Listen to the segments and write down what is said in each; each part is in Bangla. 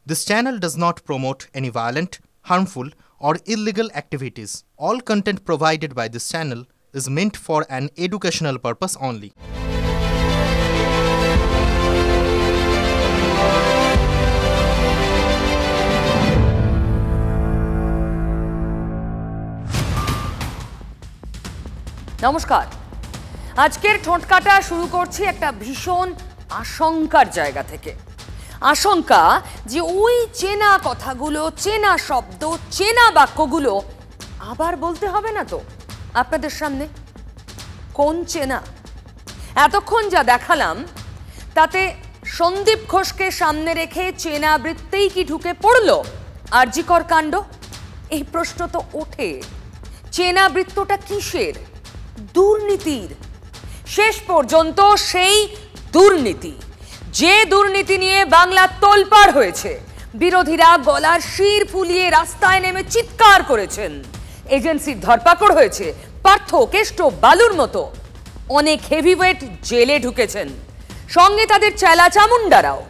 This channel does not promote any violent, harmful, or illegal activities. All content provided by this channel is meant for an educational purpose only. নমস্কার। আজকের ঠোঁটকাটা শুরু করছি একটা ভীষণ আশঙ্কার জায়গা থেকে। আশঙ্কা যে ওই চেনা কথাগুলো, চেনা শব্দ, চেনা বাক্যগুলো আবার বলতে হবে না তো আপনাদের সামনে। কোন চেনা? এতক্ষণ যা দেখালাম তাতে সন্দীপ ঘোষকে সামনে রেখে চেনা বৃত্তেই কি ঢুকে পড়লো আরজিকর কাণ্ড? এই প্রশ্ন তো ওঠে। চেনা বৃত্তটা কিসের? দুর্নীতির। শেষ পর্যন্ত সেই দুর্নীতি, যে দুর্নীতি নিয়ে বাংলা তোলপাড় হয়েছে, বিরোধীরা গলার শির ফুলিয়ে রাস্তায় নেমে চিৎকার করেছেন, এজেন্সির ধরপাকড় হয়েছে, পার্থ কেষ্ট বালুর মতো অনেক হেভিওয়েট জেলে ঢুকেছেন, সঙ্গে তাদের চেলা চামুন্ডারাও।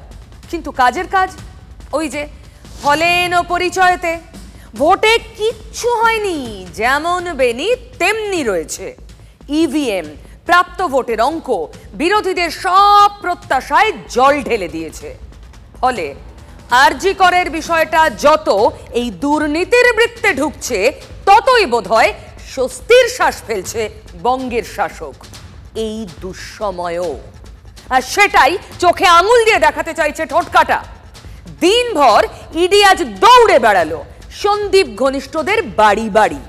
কিন্তু কাজের কাজ ওই যে হলেন ও পরিচয়তে। ভোটে কিচ্ছু হয়নি, যেমন বেনি তেমনি রয়েছে। ইভিএম, প্রাপ্ত ভোটের অঙ্ক বিরোধীদের সব প্রত্যাশায় জল ঢেলে দিয়েছে। ফলে আরজিকরের বিষয়টা যত এই দুর্নীতির বৃত্তে ঢুকছে, ততই বোধহয় স্বস্তির শ্বাস ফেলছে বঙ্গের শাসক এই দুঃসময়েও। আর সেটাই চোখে আঙুল দিয়ে দেখাতে চাইছে ঠোঁটকাটা। দিনভর ইডি আজ দৌড়ে বেড়ালো সন্দীপ ঘনিষ্ঠদের বাড়ি বাড়ি।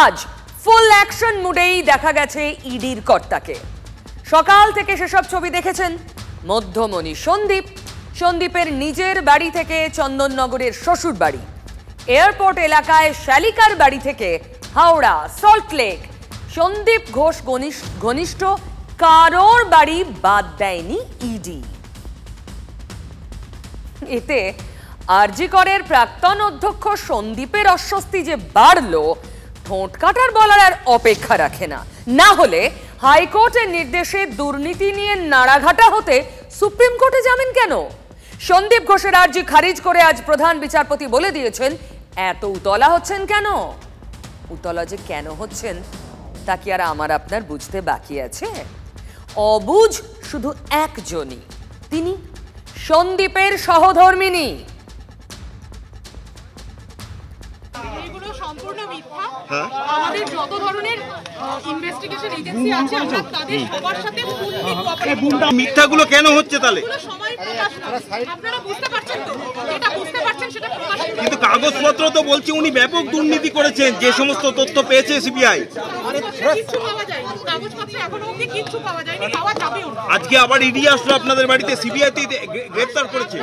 আজ ফুল অ্যাকশন মুডেই দেখা গেছে ইডির কর্তাকে। সকাল থেকে সেসব ছবি দেখেছেন মধ্যমণি সন্দীপ, সন্দীপের নিজের বাড়ি থেকে চন্দননগরের শ্বশুর বাড়ি, এয়ারপোর্ট এলাকায় শালিকার বাড়ি থেকে হাওড়া, সল্টলেক, সন্দীপ ঘোষ ঘনিষ্ঠ কারোর বাড়ি বাদ দেয়নি ইডি। এতে আরজিকরের প্রাক্তন অধ্যক্ষ সন্দীপের অস্বস্তি যে বাড়লো, ঠোঁটকাটার বলার আর অপেক্ষা রাখে না। না হলে হাইকোর্টের নির্দেশে দুর্নীতি নিয়ে নাড়াঘাটা হতে সুপ্রিম কোর্টে যাবেন কেন? সন্দীপ ঘোষের আর্জি খারিজ করে আজ প্রধান বিচারপতি বলে দিয়েছেন, এত উতলা হচ্ছেন কেন? উতলা যে কেন হচ্ছেন তা কি আর আমার আপনার বুঝতে বাকি আছে? অবুঝ শুধু একজনই, তিনি সন্দীপের সহধর্মিনী। সম্পূর্ণ মিথ্যা। আমাদের যত ধরনের ইনভেস্টিগেশন এজেন্সি আছে, আমরা তাদের সবার সাথে ফুললি কোঅপারেট। মিথ্যাগুলো কেন হচ্ছে তাহলে? সময় প্রকাশ না। আপনারা বুঝতে পারছেন তো? যেটা বুঝতে পারছেন সেটা প্রকাশ। কিন্তু কাগজপত্র তো বলছে উনি ব্যাপক দুর্নীতি করেছেন, যে সমস্ত তথ্য পেয়েছে সিবিআই। কিছু পাওয়া যায়নি, কাগজপত্র এখনো অবধি কিছু পাওয়া যায়নি, পাওয়া যাবেও না। আজকে আবার ইডি আসলো আপনাদের বাড়িতে, সিবিআই তে গ্রেফতার করেছে।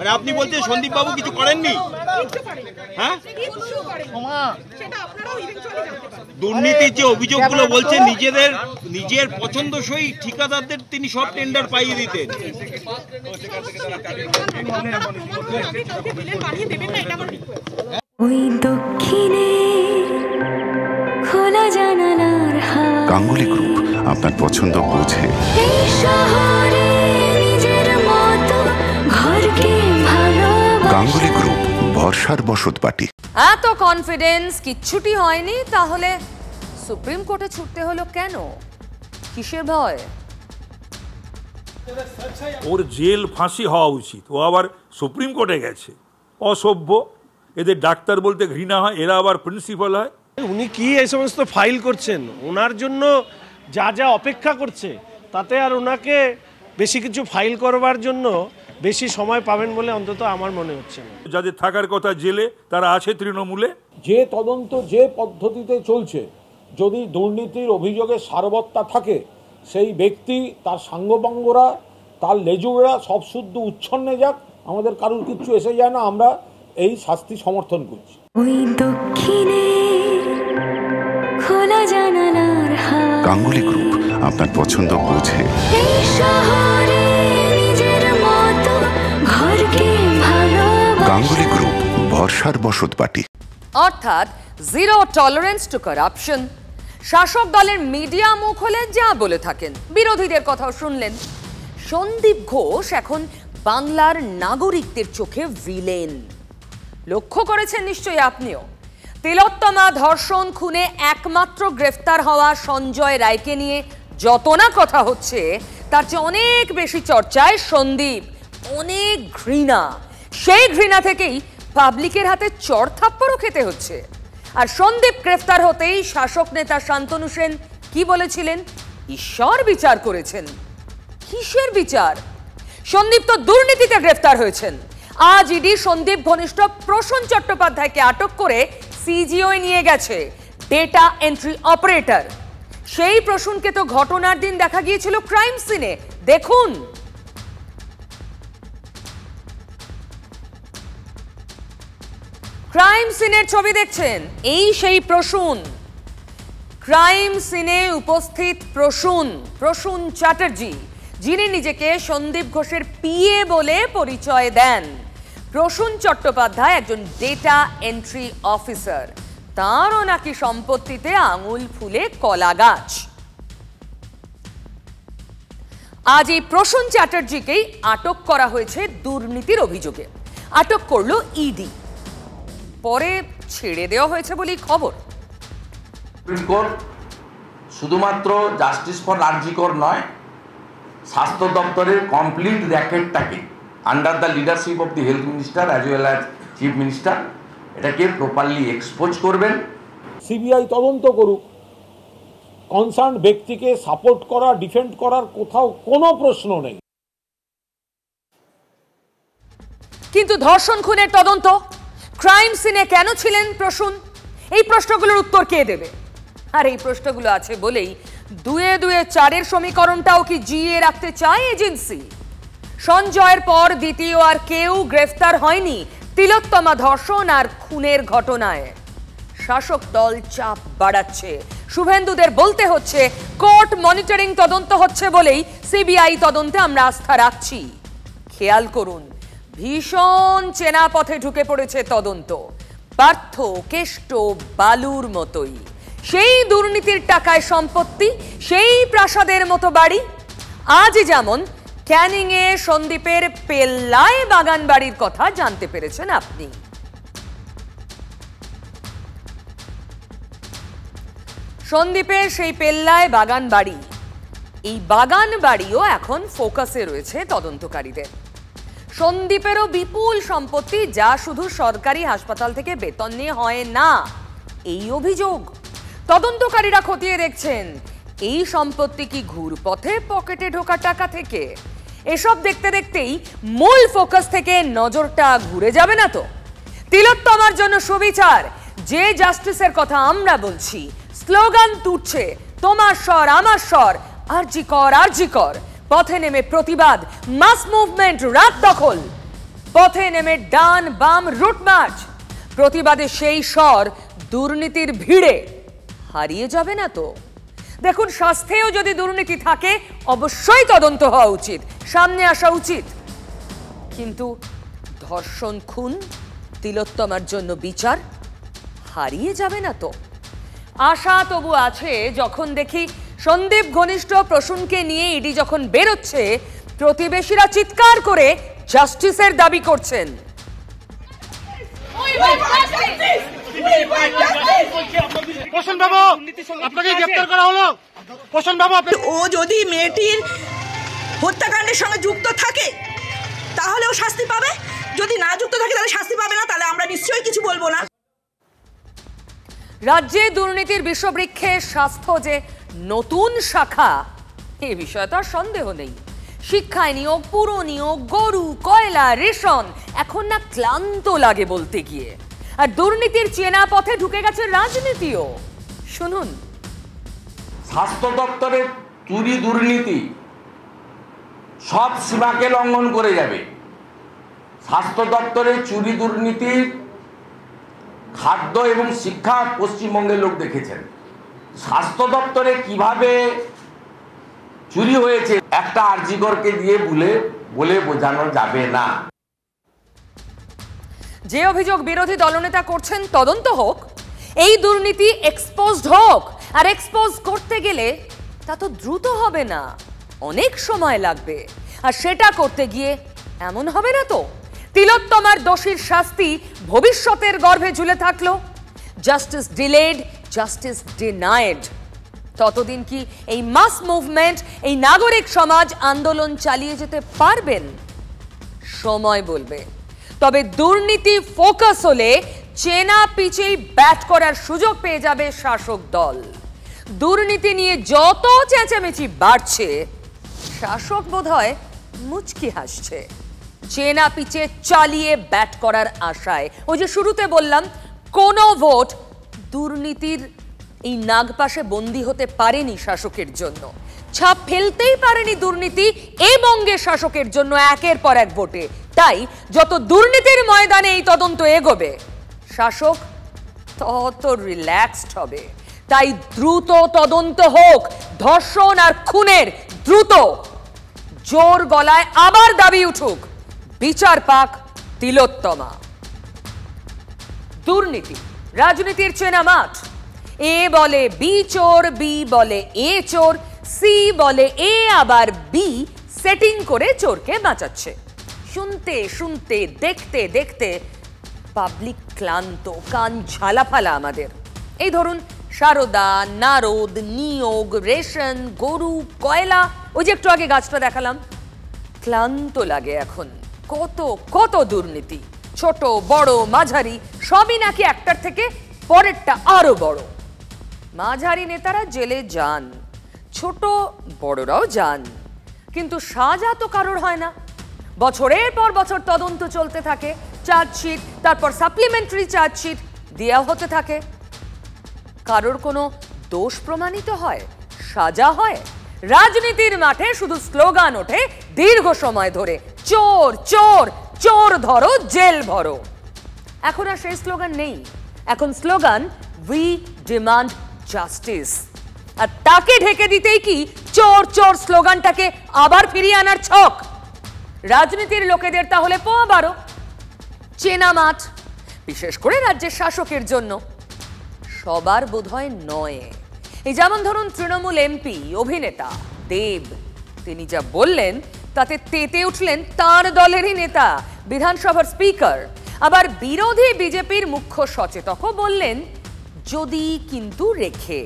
মানে আপনি বলছেন সন্দীপ বাবু কিছু করেননি? হ্যাঁ, দুর্নীতির যে অভিযোগগুলো বলছে, নিজের পছন্দসই ঠিকাদারদের তিনি সব টেন্ডার পাইয়ে দিতেন। গাঙ্গুলি গ্রুপ আপনার পছন্দ বোঝে। গাঙ্গুলি গ্রুপ, ভরসার বসতবাটি। এত কনফিডেন্স কিচ্ছুটি হয়নি, তাহলে সুপ্রিম কোর্টে ছুটতে হলো কেন? কিসের ভয়? ওর জেল ফাঁসি হওয়া উচিত, ও আবার সুপ্রিম কোর্টে গেছে। অসভ্য, এদের ডাক্তার বলতে ঘৃণা হয়, এরা আবার প্রিন্সিপাল হয়। উনি কি এই সমস্ত ফাইল করছেন? ওনার জন্য যা যা অপেক্ষা করছে, তাতে আর ওনাকে বেশি কিছু ফাইল করবার জন্য বেশি সময় পাবেন বলে অন্তত আমার মনে হচ্ছে না। যাদের থাকার কথা জেলে, তারা আছে তৃণমূলে। যে তদন্ত যে পদ্ধতিতে চলছে, যদি দুর্নীতির অভিযোগে সারবত্তা থাকে, সেই ব্যক্তি, তার সাঙ্গপাঙ্গরা, তার লেজুড়রা সব শুদ্ধ উচ্ছন্নে যাক, আমাদের কারুর কিচ্ছু এসে যায় না। আমরা এই শাস্তি সমর্থন করছি। গাঙ্গুলি গ্রুপ আপনার পছন্দ বোঝে। গাঙ্গুলি গ্রুপ, ভরসার বসতবাটি। অর্থাৎ জিরো টলারেন্স টু কারাপশন। শাসক দলের মিডিয়া মুখ হলে যা বলে থাকেন, বিরোধীদের কথাও শুনলেন। সন্দীপ ঘোষ এখন বাংলার নাগরিকদের চোখে ভিলেন। লক্ষ্য করেছেন নিশ্চয়ই আপনিও। তিলোত্তমা ধর্ষণ খুনে একমাত্র গ্রেফতার হওয়া সঞ্জয় রায়কে নিয়ে যত না কথা হচ্ছে, তার চেয়ে অনেক বেশি চর্চায় সন্দীপ। অনেক ঘৃণা, সেই ঘৃণা থেকেই পাবলিকের হাতে চড় থাপ্পড়ও খেতে হচ্ছে। আর সন্দীপ গ্রেফতার হতেই শাসক নেতা শান্তনু সেন কি বলেছিলেন? ঈশ্বর বিচার করেছেন। কিসের বিচার? সন্দীপ তো দুর্নীতিতে গ্রেফতার হয়েছেন। আজ ইডি সন্দীপ ঘনিষ্ঠ প্রসূন চট্টোপাধ্যায়কে আটক করে সিজিওয় নিয়ে গেছে, ডেটা এন্ট্রি অপারেটর। সেই প্রসূনকে তো ঘটনার দিন দেখা গিয়েছিল ক্রাইম সিনে। দেখুন। ক্রাইম সিনের ছবি দেখছেন, এই সেই প্রসূন। ক্রাইম সিনে উপস্থিত প্রসূন চ্যাটার্জি, যিনি নিজেকে সন্দীপ ঘোষের পিএ বলে পরিচয় দেন। প্রসূন চট্টোপাধ্যায় একজন ডেটা এন্ট্রি অফিসার। তারও নাকি সম্পত্তিতে আঙুল ফুলে কলা গাছ। আজ এই প্রসূন চ্যাটার্জিকেই আটক করা হয়েছে দুর্নীতির অভিযোগে। আটক করলো ইডি, পরে ছেড়ে দেওয়া হয়েছে বলেই খবর। সুপ্রিম কোর্ট শুধুমাত্র জাস্টিস ফর আরজি কর নয়, স্বাস্থ্য দপ্তরের কমপ্লিট র্যাকেটটাকে under the leadership of the health minister as well as chief minister এটাকে প্রপারলি এক্সপোজ করবেন। সিবিআই তদন্ত করুক। কনসার্ন ব্যক্তিকে সাপোর্ট করা, ডিফেন্ড করার কোথাও কোনো প্রশ্ন নেই। কিন্তু ধর্ষণ খুনের তদন্ত, ক্রাইম সিনে কেন ছিলেন প্রসূন? এই প্রশ্নগুলোর উত্তর কে দেবে? আর এই প্রশ্নগুলো আছে বলেই 2-2-4 সমীকরণটাও কি জিয়ে রাখতে চায় এজেন্সি। সঞ্জয়ের পর দ্বিতীয় আর কেউ গ্রেফতার হয়নি তিলোত্তমা ধর্ষণ আর খুনের ঘটনায়। শাসক দল চাপ বাড়াচ্ছে। শুভেন্দুদের বলতে হচ্ছে কোর্ট মনিটরিং তদন্ত হচ্ছে বলেই সিবিআই তদন্তে আমরা আস্থা রাখছি। খেয়াল করুন, ভীষণ চেনা পথে ঢুকে পড়েছে তদন্ত। পার্থ কেষ্ট বালুর মতোই। সেই দুর্নীতির টাকায় সম্পত্তি, সেই প্রাসাদের মতো বাড়ি। আজ যেমন ক্যানিং এ সন্দীপের পেল্লায় বাগান বাড়ির কথা জানতে পেরেছেন আপনি। সন্দীপের সেই পেল্লায় বাগান বাড়ি, এই বাগান বাড়িও এখন ফোকাসে রয়েছে তদন্তকারীদের। সন্দীপেরও বিপুল সম্পত্তি, যা শুধু সরকারি হাসপাতাল থেকে বেতন নিয়ে হয় না, এই অভিযোগ। তদন্তকারীরা খতিয়ে দেখছেন এই সম্পত্তি কি ঘুরপথে পকেটে ঢোকা টাকা থেকে। এসব দেখতে দেখতেই মূল ফোকাস থেকে নজরটা ঘুরে যাবে না তো? তিলোত্তমার জন্য সুবিচার, যে জাস্টিসের কথা আমরা বলছি। স্লোগান তুলছে তোমার স্বর আমার স্বর, আরজি কর আরজি কর। পথে নেমে প্রতিবাদ, মাস মুভমেন্ট, রাত দখল। পথে নেমে ডান বাম রুট মার্চ। প্রতিবাদে সেই স্বর দুর্নীতির ভিড়ে হারিয়ে যাবে না তো? দেখুন, স্বাস্থ্যেও যদি দুর্নীতি থাকে অবশ্যই তদন্ত হওয়া উচিত, সামনে আসা উচিত। কিন্তু ধর্ষণ খুন, তিলোত্তমার জন্য বিচার হারিয়ে যাবে না তো? আশা তবু আছে যখন দেখি সন্দীপ ঘনিষ্ঠ প্রসূনকে নিয়ে ইডি যখন বেরোচ্ছে, প্রতিবেশীরা চিৎকার করে জাস্টিসের দাবি করছেন। ও যদি মেয়েটির হত্যাকাণ্ডের সঙ্গে যুক্ত থাকে তাহলে ও শাস্তি পাবে, যদি না যুক্ত থাকে তাহলে শাস্তি পাবে না। তাহলে আমরা নিশ্চয়ই কিছু বলবো না। রাজ্যে দুর্নীতির বিষবৃক্ষে স্বাস্থ্য যে নতুন শাখা, এ বিষয়ে তো আর সন্দেহ নেই। শিক্ষায় নিয়োগ, পুর নিয়োগ, গরু, কয়লা, রেশন, এখন না ক্লান্ত লাগে বলতে গিয়ে। আর দুর্নীতির চেনা পথে ঢুকে গেছে রাজনীতিও। শুনুন, স্বাস্থ্য দপ্তরের চুরি দুর্নীতি সব সীমাকে লঙ্ঘন করে যাবে। স্বাস্থ্য দপ্তরের চুরি দুর্নীতি, খাদ্য এবং শিক্ষা পশ্চিমবঙ্গের লোক দেখেছেন। স্বাস্থ্য দপ্তরে কিভাবে চুরি হয়েছে একটা আরজিকরকে দিয়ে বলে বোঝানো যাবে না। যে অভিযোগ বিরোধী দলনেতা করছেন তদন্ত হোক, এই দুর্নীতি এক্সপোজড হোক। আর এক্সপোজ করতে গেলে তা তো দ্রুত হবে না, অনেক সময় লাগবে। আর সেটা করতে গিয়ে এমন হবে না তো তিলোত্তমার দোষীর শাস্তি ভবিষ্যতের গর্ভে ঝুলে থাকলো? Justice delayed, justice denied. ততদিন কি এই মাস মুভমেন্ট, এই নাগরিক সমাজ আন্দোলন চালিয়ে যেতে পারবেন? সময় বলবে। তবে দুর্নীতি ফোকাস হলে চেনা পিচেই ব্যাট করার সুযোগ পেয়ে যাবে শাসক দল। দুর্নীতি নিয়ে যত চেঁচামেচি বাড়ছে, শাসক বোধহয় মুচকি হাসছে। চেনা পিচে চালিয়ে ব্যাট করার আশায়, ওই যে শুরুতে বললাম, কোনো ভোট দুর্নীতির এই নাগপাশে বন্দী হতে পারেনি শাসকের জন্য। ছাপ ফেলতেই পারেনি দুর্নীতি এই বঙ্গের শাসকের জন্য একের পর এক ভোটে। তাই যত দুর্নীতির ময়দানে এই তদন্ত এগোবে, শাসক তত রিল্যাক্সড হবে। তাই দ্রুত তদন্ত হোক ধর্ষণ আর খুনের, দ্রুত। জোর গলায় আবার দাবি উঠুক, বিচার পাক তিলোত্তমা। দুর্নীতি রাজনীতির চেনা মাঠ। এ বলে বি চোর, বি বলে এ চোর, সি বলে এ আবার বি সেটিং করে চোরকে বাঁচাচ্ছে। শুনতে শুনতে, দেখতে দেখতে পাবলিক ক্লান্ত, কান ঝালাফালা আমাদের। এই ধরুন সারদা, নারদ, নিয়োগ, রেশন, গরু, কয়লা, ওই যে একটু আগে গাছটা দেখালাম। ক্লান্ত লাগে এখন। কত কত দুর্নীতি, ছোট বড় মাঝারি, সবই নাকি একটার থেকে পরেরটা আরো বড়। মাঝারি নেতারা জেলে যান, ছোট বড়রাও যান, কিন্তু সাজা তো কারোর হয় না। বছরের পর বছর তদন্ত চলতে থাকে, চার্জশিট, তারপর সাপ্লিমেন্টারি চার্জশিট দেওয়া হতে থাকে। কারোর কোনো দোষ প্রমাণিত হয়, সাজা হয়? রাজনীতির মাঠে শুধু স্লোগান ওঠে দীর্ঘ সময় ধরে, চোর চোর চোর ধরো, জেল ভরো। এখন আর সেই স্লোগান নেই। এখন স্লোগান উই ডিমান্ড জাস্টিস। আর তাকে ঢেকে দিতেই কি চোর চোর স্লোগানটাকে আবার ফিরিয়ে আনার ছক? রাজনীতির লোকেদের তাহলে পোয়া বারো। চেনা মাঠ, বিশেষ করে রাজ্যের শাসকের জন্য। সবার বোধহয় নয়। এই যেমন ধরুন তৃণমূল এমপি, অভিনেতা দেব, তিনি যা বললেন তাতে তেতে উঠলেন তার দলেরই নেতা, বিধানসভার স্পিকার। আবার বিরোধী বিজেপির মুখ্য সচেতকও বললেন যদি কিন্তু রেখে।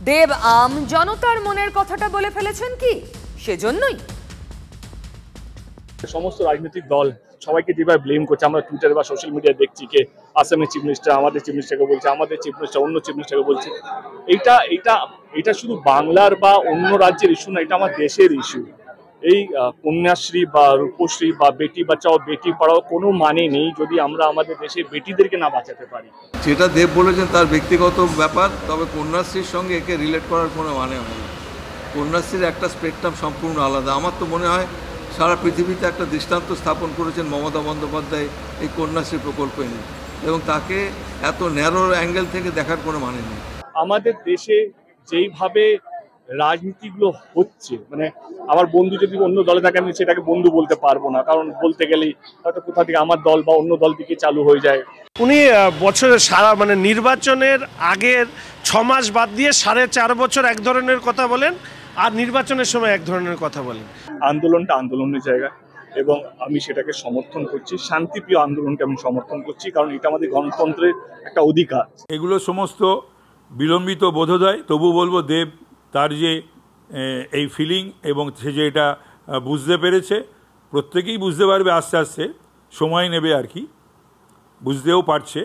দেব আম জনতার মনের কথাটা বলে ফেলেছেন কি সেজন্যই? সমস্ত রাজনৈতিক দল সবাইকে যেভাবে ব্লেম করছে, আমরা টুইটারে বা সোশ্যাল মিডিয়ায় দেখছি যে আসামের চিফ মিনিস্টার আমাদের চিফ মিনিস্টারকে বলছে, আমাদের চিফ মিনিস্টার অন্য চিফ মিনিস্টারকে বলছে। এটা শুধু বাংলার বা অন্য রাজ্যের ইস্যু না, এটা আমার দেশের ইস্যু। এই কন্যাশ্রী বা রূপশ্রী বা বেটি বাঁচাও বেটি পড়াও কোনো মানে নেই যদি আমরা আমাদের দেশের বেটিদেরকে না বাঁচাতে পারি। যেটা দেব বলেছেন তার ব্যক্তিগত ব্যাপার, তবে কন্যাশ্রীর সঙ্গে একে রিলেট করার কোনো মানে হয় না। কন্যাশ্রীর একটা স্পেকট্রাম সম্পূর্ণ আলাদা। আমার তো মনে হয় সারা পৃথিবীতে একটা দৃষ্টান্ত স্থাপন করেছেন মমতা বন্দ্যোপাধ্যায় এই কন্যাশ্রী প্রকল্পে নিয়ে, এবং তাকে এত ন্যারো অ্যাঙ্গেল থেকে দেখার কোনো মানে নেই। আমাদের দেশে যেইভাবে রাজনীতিগুলো হচ্ছে, মানে আমার বন্ধু যদি অন্য দলে থাকে আমি সেটাকে বন্ধু বলতে পারবো না, কারণ বলতে গেলেই হয়তো কোথা থেকে আমার দল বা অন্য দল থেকে চালু হয়ে যায়। উনি বছরের সারা মানে নির্বাচনের আগের 6 মাস বাদ দিয়ে 4.5 বছর এক ধরনের কথা বলেন, আর নির্বাচনের সময় এক ধরনের কথা বলেন। আন্দোলনটা আন্দোলনের জায়গা এবং আমি সেটাকে সমর্থন করছি। শান্তিপ্রিয় আন্দোলনকে আমি সমর্থন করছি, কারণ এটা আমাদের গণতন্ত্রের একটা অধিকার। এগুলো সমস্ত বিলম্বিত বোধোদয়। তবু বলবো দেব তার যে এই ফিলিং এবং সে যে এটা বুঝতে পেরেছে, প্রত্যেকেই বুঝতে পারবে, আস্তে আস্তে সময় নেবে আর কি, বুঝতেও পারছে।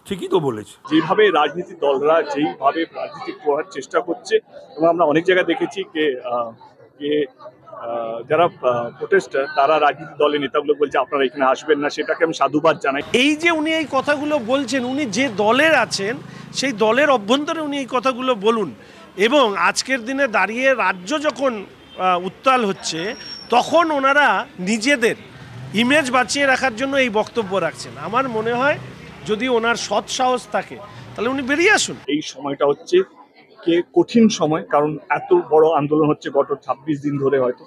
ঠিকই তো বলেছে। যেভাবে রাজনীতি দলরা যেইভাবে রাজনীতি করার চেষ্টা করছে, এবং আমরা অনেক জায়গায় দেখেছি যারা প্রোটেস্টার তারা রাজনীতি দলের নেতাগুলো বলছে আপনারা এখানে আসবেন না, সেটাকে আমি সাধুবাদ জানাই। এই যে উনি এই কথাগুলো বলছেন, উনি যে দলের আছেন সেই দলের অভ্যন্তরে উনি এই কথাগুলো বলুন। এবং আজকের দিনে দাঁড়িয়ে রাজ্য যখন উত্তাল হচ্ছে, তখন ওনারা নিজেদের ইমেজ বাঁচিয়ে রাখার জন্য এই বক্তব্য রাখছেন। আমার মনে হয় যদি ওনার সৎ সাহস থাকে তাহলে উনি বেরিয়ে আসুন। এই সময়টা হচ্ছে কঠিন সময়, কারণ এত বড় আন্দোলন হচ্ছে গত 26 দিন ধরে, হয়তো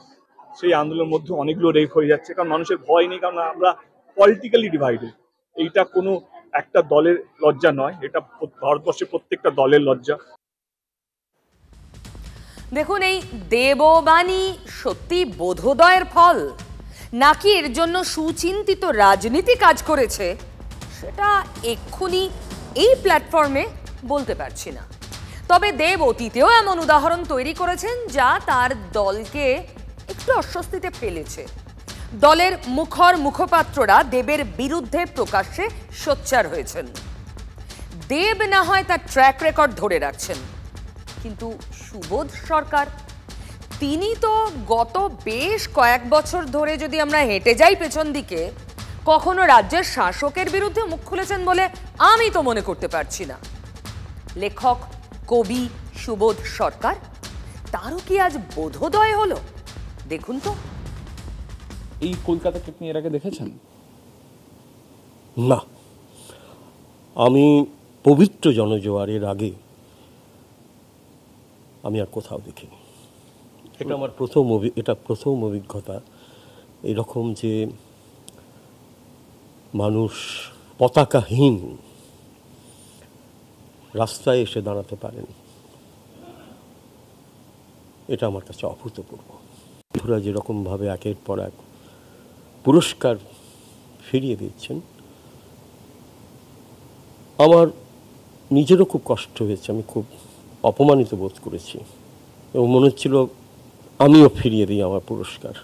সেই আন্দোলনের মধ্যে অনেকগুলো রেপ হয়ে যাচ্ছে, কারণ মানুষের ভয় নেই, কারণ আমরা পলিটিক্যালি ডিভাইডেড। এইটা কোনো একটা দলের লজ্জা নয়, এটা ভারতবর্ষের প্রত্যেকটা দলের লজ্জা। দেখুন, এই দেববাণী সত্যি বোধোদয়ের ফল নাকি এর জন্য সুচিন্তিত রাজনীতি কাজ করেছে সেটা এক্ষুনি এই প্ল্যাটফর্মে বলতে পারছি না। তবে দেব অতীতেও এমন উদাহরণ তৈরি করেছেন যা তার দলকে একটু অস্বস্তিতে ফেলেছে। দলের মুখপাত্ররা দেবের বিরুদ্ধে প্রকাশ্যে সোচ্চার হয়েছেন। দেব না হয় তার ট্র্যাক রেকর্ড ধরে রাখছেন, কিন্তু সুবোধ সরকার তিনি তো গত বেশ কয়েক বছর ধরে যদি আমরা হেঁটে যাই পেছন দিকে, কখনো রাজ্যের শাসকের বিরুদ্ধে মুখ খুলেছেন বলে আমি তো মনে করতে পারছি না। লেখক কবি সুবোধ সরকার, তারও কি আজ বোধোদয় হলো? দেখুন তো। এই কলকাতাকে আপনি এর আগে দেখেছেন? না, আমি পবিত্র জনজোয়ারের আগে আমি আর কোথাও দেখিনি। এটা আমার প্রথম অভিজ্ঞতা এরকম যে মানুষ পতাকাহীন রাস্তায় এসে দাঁড়াতে পারেন। এটা আমার কাছে অভূতপূর্ব। বন্ধুরা যেরকমভাবে একের পর এক পুরস্কার ফিরিয়ে দিচ্ছেন, আমার নিজেরও খুব কষ্ট হয়েছে। আমি খুব অপমানিত বোধ করেছি এবং মনে হচ্ছিল আমিও ফিরিয়ে দিই আমার পুরস্কার।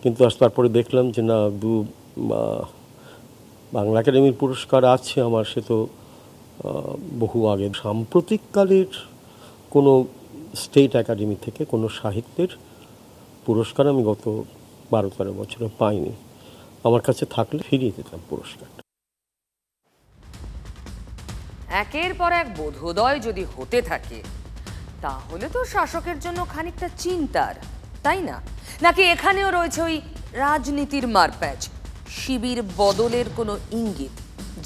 কিন্তু আজ তারপরে দেখলাম যে না, বাংলা একাডেমির পুরস্কার আছে আমার, সে তো বহু আগে। সাম্প্রতিককালের কোনো স্টেট একাডেমি থেকে কোনো সাহিত্যের পুরস্কার আমি গত 12-13 বছরে পাইনি। আমার কাছে থাকলে ফিরিয়ে দিতাম পুরস্কারটা। একের পর এক বোধোদয় যদি হতে থাকে তাহলে তো শাসকের জন্য খানিকটা চিন্তার, তাই না? নাকি এখানেও রয়েছে ওই রাজনীতির মারপ্যাচ, শিবির বদলের কোনো ইঙ্গিত?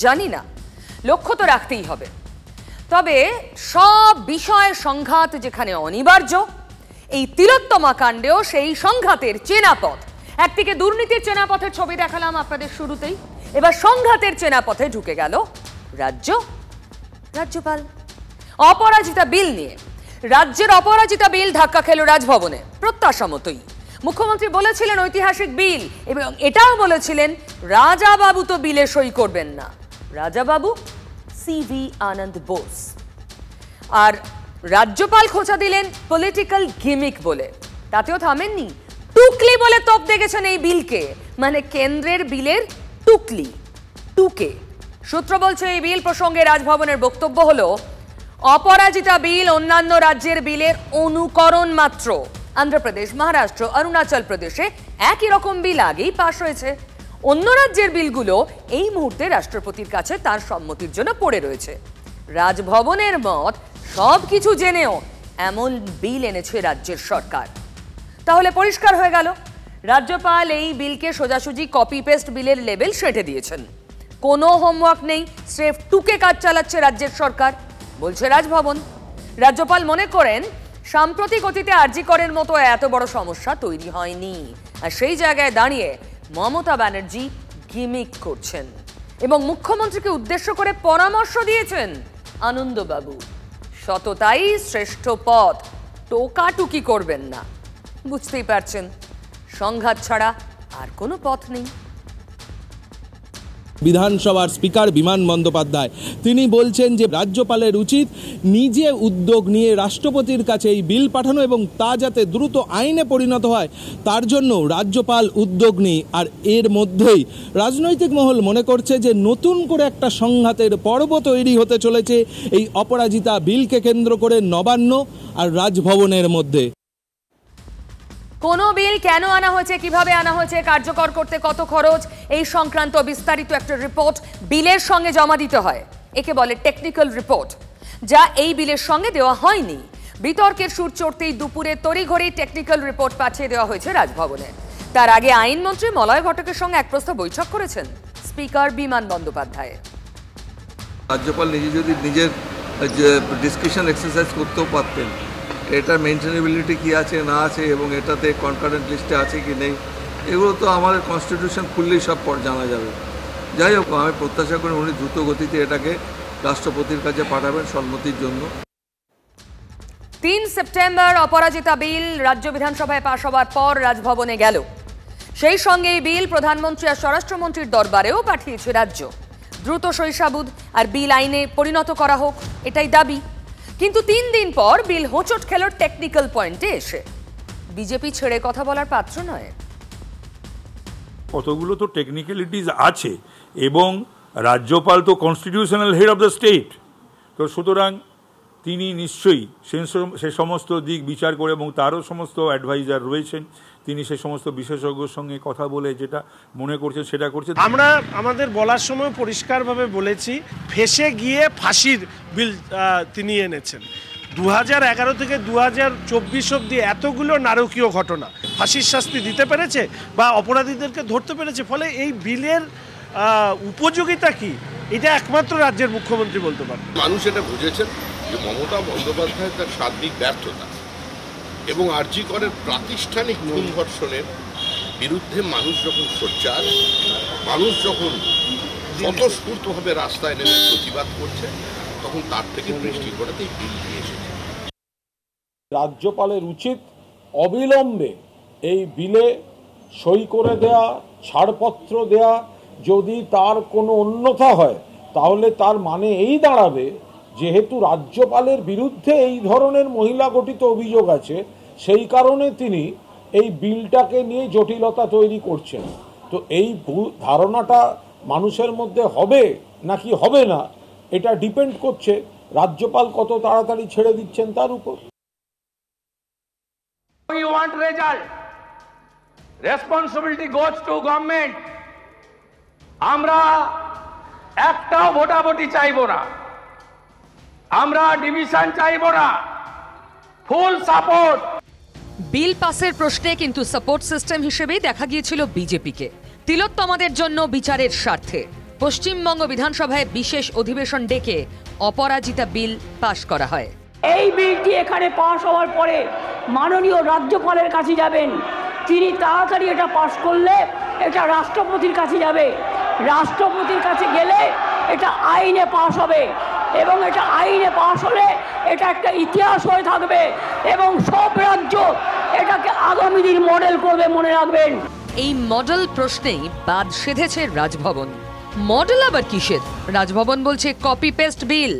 জানি না, লক্ষ্য তো রাখতেই হবে। তবে সব বিষয় সংঘাত যেখানে অনিবার্য, এই তিলোত্তমা কাণ্ডেও সেই সংঘাতের চেনাপথ। একদিকে দুর্নীতির চেনাপথের ছবি দেখালাম আপনাদের শুরুতেই, এবার সংঘাতের চেনাপথে ঢুকে গেল রাজ্যপাল। অপরাজিতা বিল নিয়ে রাজ্যের অপরাজিতা বিল ধাক্কা খেল রাজভবনে, প্রত্যাশা মতোই। মুখ্যমন্ত্রী বলেছিলেন ঐতিহাসিক বিল, এবং এটাও বলেছিলেন রাজাবাবু তো বিলে সই করবেন না। রাজাবাবু সিভি আনন্দ বোস। আর রাজ্যপাল খোঁচা দিলেন পলিটিক্যাল গিমিক বলে। তাতেও থামেননি, টুকলি বলে তোপ দেখেছেন এই বিলকে, মানে কেন্দ্রের বিলের টুকে। সূত্র বলছে এই বিল প্রসঙ্গে রাজভবনের বক্তব্য হলো, অপরাজিতা বিল অন্যান্য রাজ্যের বিলের অনুকরণ মাত্র। অন্ধ্রপ্রদেশ, মহারাষ্ট্র, অরুণাচল প্রদেশে একই রকম বিল আগেই পাশ হয়েছে। অন্য রাজ্যের বিলগুলো এই মুহূর্তে রাষ্ট্রপতির কাছে তার সম্মতির জন্য পড়ে রয়েছে। রাজভবনের মত, সবকিছু জেনেও এমন বিল এনেছে রাজ্যের সরকার। তাহলে পরিষ্কার হয়ে গেল, রাজ্যপাল এই বিলকে সোজাসুজি কপি পেস্ট বিলের লেবেল সেঁটে দিয়েছেন। কোনো হোমওয়ার্ক নেই, স্রেফ টুকে কাজ চালাচ্ছে রাজ্যের সরকার, বলছে রাজভবন। রাজ্যপাল মনে করেন সাম্প্রতিক অতীতে আরজি করের মতো এত বড় সমস্যা তৈরি হয়নি, আর সেই জায়গায় দাঁড়িয়ে মমতা ব্যানার্জি গিমিক করছেন এবং মুখ্যমন্ত্রীকে উদ্দেশ্য করে পরামর্শ দিয়েছেন, আনন্দবাবু সততাই শ্রেষ্ঠ পথ, টোকাটুকি করবেন না। বুঝতেই পারছেন, সংঘাত ছাড়া আর কোনো পথ নেই। বিধানসভার স্পিকার বিমান বন্দ্যোপাধ্যায় তিনি বলছেন যে রাজ্যপালের উচিত নিজে উদ্যোগ নিয়ে রাষ্ট্রপতির কাছে এই বিল পাঠানো এবং তা যাতে দ্রুত আইনে পরিণত হয় তার জন্য রাজ্যপাল উদ্যোগ নেই। আর এর মধ্যেই রাজনৈতিক মহল মনে করছে যে নতুন করে একটা সংঘাতের পর্ব তৈরি হতে চলেছে এই অপরাজিতা বিলকে কেন্দ্র করে নবান্ন আর রাজভবনের মধ্যে। কোন বিল কেন আনা হয়েছে, কিভাবে আনা হয়েছে, কার্যকর করতে কত খরচ, এই সংক্রান্ত বিস্তারিত একটা রিপোর্ট বিলের সঙ্গে জমা দিতে হয়। একে বলে টেকনিক্যাল রিপোর্ট, যা এই বিলের সঙ্গে দেওয়া হয়নি। বিতর্কের সুর চড়তেই দুপুরে তড়িঘড়ি টেকনিক্যাল রিপোর্ট পাঠিয়ে দেওয়া হয়েছে রাজভবনে। তার আগে আইনমন্ত্রী মলয় ঘটকের সঙ্গে এক প্রস্তাব বৈঠক করেছেন স্পিকার বিমান বন্দ্যোপাধ্যায়। রাজ্যপাল নিজে যদি নিজের ডিসকাশন এক্সারসাইজ করতেও পারতেন, এটার মেনটেনেবিলিটি কী আছে না আছে এবং এটাতে কনকারেন্ট লিস্টে আছে কি নেই, এগুলো তো আমাদের কনস্টিটিউশন খুললেই সব পর জানা যাবে। যাই হোক, আমি প্রত্যাশা করি উনি দ্রুত গতিতে এটাকে রাষ্ট্রপতির কাছে পাঠাবেন সম্মতির জন্য। 3 সেপ্টেম্বর অপরাজিতা বিল রাজ্য বিধানসভায় পাশ হওয়ার পর রাজভবনে গেল। সেই সঙ্গে এই বিল প্রধানমন্ত্রী আর স্বরাষ্ট্রমন্ত্রীর দরবারেও পাঠিয়েছে রাজ্য। দ্রুত সহিসাবুদ আর বিল আইনে পরিণত করা হোক, এটাই দাবি। কিন্তু 3 দিন পর বিল হোঁচট খেল টেকনিক্যাল পয়েন্টে এসে। বিজেপি ছেড়ে কথা বলার পাত্র নয়। কতগুলো তো টেকনিক্যালিটিস আছে এবং রাজ্যপাল তো constitutional head of the state, তো সুতরাং তিনি নিশ্চয়ই সে সমস্ত দিক বিচার করে, এবং তারও সমস্ত অ্যাডভাইজার রয়েছেন, তিনি সে সমস্ত বিশেষজ্ঞর সঙ্গে কথা বলে যেটা মনে করছেন সেটা করছেন। আমরা আমাদের বলার সময় পরিষ্কারভাবে বলেছি, ফেসে গিয়ে ফাঁসির বিল তিনি এনেছেন। 2011 থেকে 2024 অবধি এতগুলো নারকীয় ঘটনা, ফাঁসির শাস্তি দিতে পেরেছে বা অপরাধীদেরকে ধরতে পেরেছে, ফলে এই বিলের উপযোগিতা কি এটা একমাত্র রাজ্যের মুখ্যমন্ত্রী বলতে পারেন। মানুষ এটা বুঝেছেন যে মমতা বন্দ্যোপাধ্যায় তার সার্বিক ব্যর্থতা এবং আরজি করের প্রাতিষ্ঠানিক সংঘর্ষণের বিরুদ্ধে মানুষ যখন সোচ্চার, মানুষ যখন স্বতঃস্ফূর্তভাবে রাস্তায় নেমে প্রতিবাদ করছে, তখন তার থেকে দৃষ্টি করাতেই বিল নিয়ে এসেছে। রাজ্যপালের উচিত অবিলম্বে এই বিলে সই করে দেয়া, ছাড়পত্র দেয়া। যদি তার কোনো অন্যথা হয় তাহলে তার মানে এই দাঁড়াবে, যেহেতু রাজ্যপালের বিরুদ্ধে এই ধরনের মহিলা গঠিত অভিযোগ আছে, সেই কারণে তিনি এই বিলটাকে নিয়ে জটিলতা তৈরি করছেন। তো এই ধারণাটা মানুষের মধ্যে হবে নাকি হবে না, এটা ডিপেন্ড করছে রাজ্যপাল কত তাড়াতাড়ি ছেড়ে দিচ্ছেন তার উপর। We want result. Responsibility goes to government. আমরা একটাও ভোটাভুটি চাইব না, আমরা ডিভিশন চাইব না, ফুল সাপোর্ট। বিল পাসের প্রশ্নে কিন্তু সাপোর্ট সিস্টেম হিসেবেই দেখা গিয়েছিল বিজেপিকে। তিলোত্তমাদের জন্য বিচারের স্বার্থে পশ্চিমবঙ্গ বিধানসভায় বিশেষ অধিবেশন ডেকে অপরাজিতা বিল পাশ করা হয়। এই বিলটি এখানে পাশ হওয়ার পরে মাননীয় রাজ্যপালের কাছে যাবেন, তিনি তাড়াতাড়ি এটা পাশ করলে এটা রাষ্ট্রপতির কাছে যাবে, রাষ্ট্রপতির কাছে গেলে এটা আইনে পাশ হবে, এবং এটা আইনে পাশ হলে এটা একটা ইতিহাস হয়ে থাকবে এবং সব রাজ্য এটাকে আগামী দিন মডেল করবে, মনে রাখবেন। এই মডেল প্রশ্নেই বাদ সেধেছে রাজভবন। মডেল আবার কিসের? রাজভবন বলছে কপি পেস্ট বিল,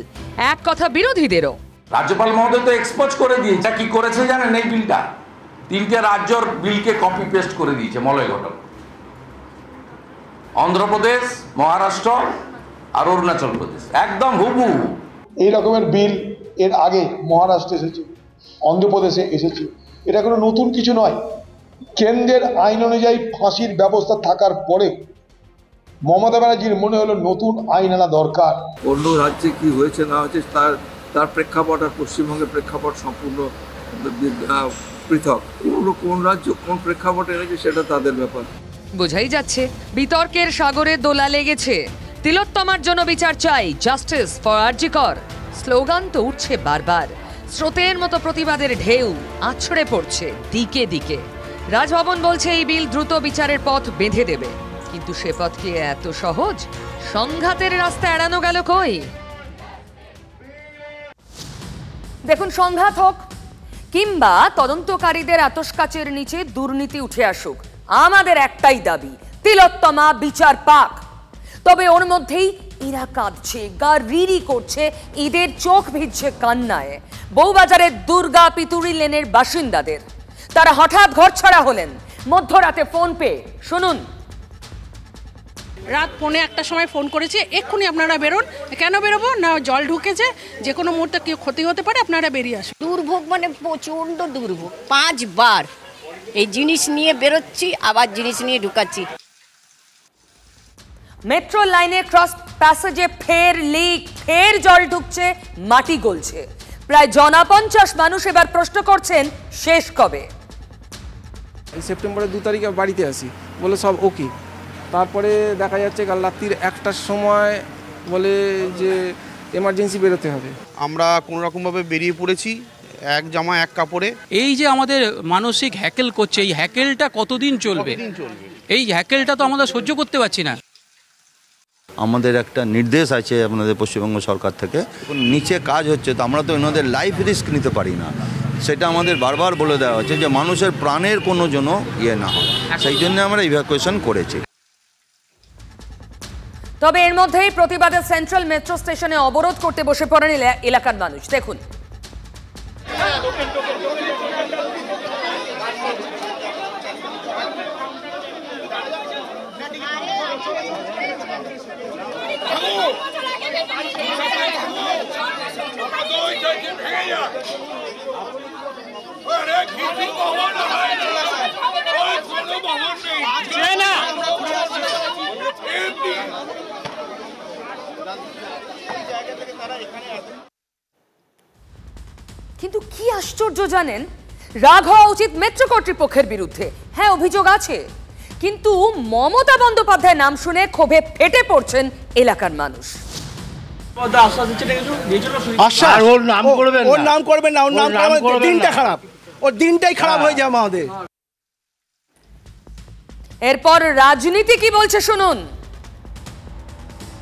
এক কথা বিরোধীদেরও। রাজ্যপাল মহোদয় তো এক্সপোজ করে দিয়েছে, কি করেছে জানেন? এই বিলটা 3টে রাজ্যর বিলকে কপি পেস্ট করে দিয়েছে মলয় ঘটক, অন্ধ্রপ্রদেশ, মহারাষ্ট্র আর অরুণাচল প্রদেশ, একদম হুবহু। এই রকমের বিল এর আগে মহারাষ্ট্রে এসেছে, অন্ধ্রপ্রদেশে এসেছে, এটা কোনো নতুন কিছু নয়। কেন্দ্রের আইন অনুযায়ী ফাঁসির ব্যবস্থা থাকার পরে মমতা ব্যানার্জির মনে হলো নতুন আইন আনা দরকার। অন্য রাজ্যে কি হয়েছে না হয়েছে তার প্রেক্ষাপট আর পশ্চিমবঙ্গের প্রেক্ষাপট সম্পূর্ণ পৃথক। কোন রাজ্য কোন প্রেক্ষাপট এনেছে সেটা তাদের ব্যাপার। বোঝাই যাচ্ছে বিতর্কের সাগরে দোলা লেগেছে। তিলোত্তমার জন্য বিচার চাই, জাস্টিস ফর আরজি কর স্লোগান তো উঠছে বারবার। স্রোতের মতো প্রতিবাদের ঢেউ আছড়ে পড়ছে দিকে দিকে। রাজভবন বলছে এই বিল দ্রুত বিচারের পথ বেঁধে দেবে, কিন্তু সে পথ কি এত সহজ? সংঘাতের রাস্তা এড়ানো গেল কই? দেখুন, সংঘাত হোক কিংবা তদন্তকারীদের আতশকাচের নিচে দুর্নীতি উঠে আসুক, আমাদের একটাই দাবি, তিলোত্তমা বিচার পাক। তবে ওর মধ্যেই এরা কাঁদছে, গা রিরি করছে, ঈদের চোখ ভিজছে কান্নায় বউবাজারের দুর্গা পিতুরি লেনের বাসিন্দাদের। তারা হঠাৎ ঘরছাড়া হলেন মধ্যরাতে ফোন পেয়ে। শুনুন। রাত 1:45 সময় ফোন করেছে, এক্ষুনি আপনারা বেরোন। কেন বেরোবো না, জল ঢুকেছে, যে কোনো মুহূর্তে কেউ ক্ষতি হতে পারে, আপনারা বেরিয়ে আসুন। দুর্ভোগ মানে প্রচণ্ড দুর্ভোগ। 5 বার এই জিনিস নিয়ে বেরোচ্ছি, আবার জিনিস নিয়ে ঢুকাচ্ছি। মেট্রো লাইনে ক্রস প্যাসেজে ফের লিক, ফের জল ঢুকছে, মাটি গলছে। প্রায় 50 মানুষ এবার প্রশ্ন করছেন শেষ কবে। সেপ্টেম্বরের 2 তারিখে বাড়িতে আসি, বলে সব ওকে। তারপরে দেখা যাচ্ছে কাল রাত্রির 1টার সময় বলে যে এমার্জেন্সি বেরোতে হবে। আমরা কোনোরকমভাবে বেরিয়ে পড়েছি, এক জামা এক কাপড়ে। এই যে আমাদের মানসিক হ্যাকেল করছে, এই হ্যাকেলটা কতদিন চলবে? এই হ্যাকেলটা তো আমরা সহ্য করতে পারছি না। আমাদের একটা নির্দেশ আছে আপনাদের পশ্চিমবঙ্গ সরকার থেকে, নিচে কাজ হচ্ছে, তো আমরা তো ওনাদের লাইফ রিস্ক নিতে পারি না, সেটা আমাদের বারবার বলে দেওয়া হচ্ছে যে মানুষের প্রাণের কোনো জন্য ইয়ে না হয়, সেই জন্য আমরা ইভ্যাকুয়েশন করেছি। তবে এর মধ্যেই প্রতিবাদে সেন্ট্রাল মেট্রো স্টেশনে অবরোধ করতে বসে পড়েন এলাকার মানুষ। দেখুন। কিন্তু কি আশ্চর্য জানেন, রাগ হওয়া উচিত মেট্রো কর্তৃপক্ষের বিরুদ্ধে। হ্যাঁ, অভিযোগ আছে, কিন্তু মমতা বন্দ্যোপাধ্যায়ের নাম শুনে ক্ষোভে ফেটে পড়ছেন এলাকার মানুষ। ওর নাম করবেন না, ওর নাম দিনটা খারাপ, ওর দিনটাই খারাপ হয়ে যাবে আমাদের। এরপর রাজনীতি কি বলছে শুনুন।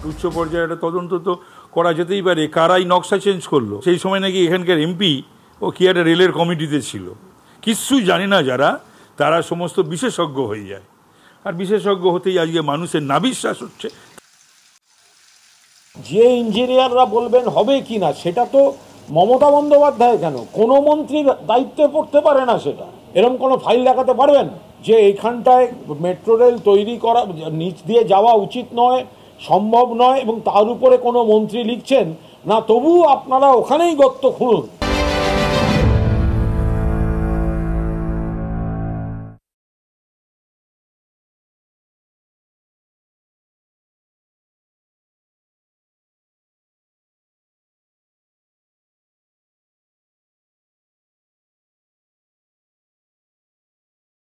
উচ্চ পর্যায়ে একটা তদন্ত তো করা যেতেই পারে, কারাই নকশা চেঞ্জ করলো। সেই সময় নাকি এখানকার এমপি ও কি একটা রেলের কমিটিতে ছিল, কিছু জানি না যারা, তারা সমস্ত বিশেষজ্ঞ হয়ে যায়, আর বিশেষজ্ঞ হতেই আজকে মানুষের নাবিশ্বাস হচ্ছে। যে ইঞ্জিনিয়াররা বলবেন হবে কি না, সেটা তো মমতা বন্দ্যোপাধ্যায় কেন কোনো মন্ত্রীর দায়িত্বে পড়তে পারে না। সেটা এরকম কোনো ফাইল দেখাতে পারবেন যে এইখানটায় মেট্রো রেল তৈরি করা, নিচ দিয়ে যাওয়া উচিত নয়, সম্ভব নয়, এবং তার উপরে কোনো মন্ত্রী লিখছেন না, তবুও আপনারা ওখানেই গর্ত খুঁড়ুন।